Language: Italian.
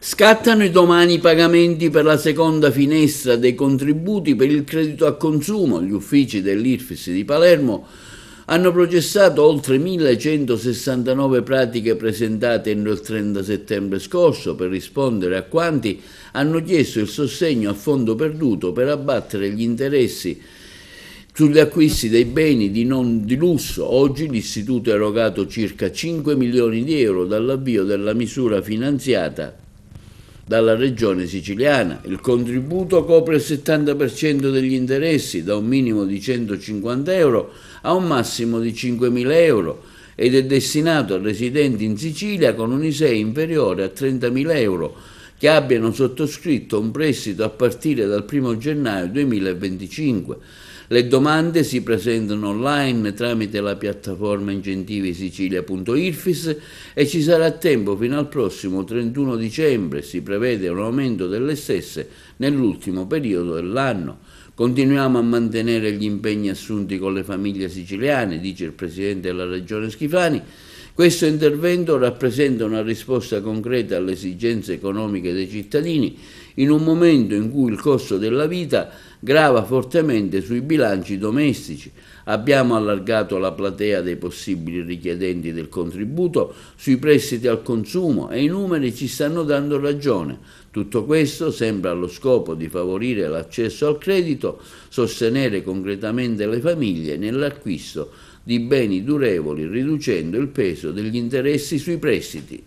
Scattano domani i pagamenti per la seconda finestra dei contributi per il credito a consumo. Gli uffici dell'IRFIS di Palermo hanno processato oltre 1169 pratiche presentate entro il 30 settembre scorso per rispondere a quanti hanno chiesto il sostegno a fondo perduto per abbattere gli interessi sugli acquisti dei beni di lusso. Oggi l'istituto ha erogato circa 5 milioni di euro dall'avvio della misura finanziata dalla regione siciliana. Il contributo copre il 70% degli interessi, da un minimo di 150 euro a un massimo di 5.000 euro, ed è destinato a residenti in Sicilia con un ISEE inferiore a 30.000 euro che abbiano sottoscritto un prestito a partire dal 1 gennaio 2025. Le domande si presentano online tramite la piattaforma incentivisicilia.irfis e ci sarà tempo fino al prossimo 31 dicembre. Si prevede un aumento delle stesse nell'ultimo periodo dell'anno. Continuiamo a mantenere gli impegni assunti con le famiglie siciliane, dice il Presidente della Regione Schifani. Questo intervento rappresenta una risposta concreta alle esigenze economiche dei cittadini in un momento in cui il costo della vita grava fortemente sui bilanci domestici. Abbiamo allargato la platea dei possibili richiedenti del contributo sui prestiti al consumo e i numeri ci stanno dando ragione. Tutto questo sempre allo scopo di favorire l'accesso al credito, sostenere concretamente le famiglie nell'acquisto di beni durevoli, riducendo il peso degli interessi sui prestiti.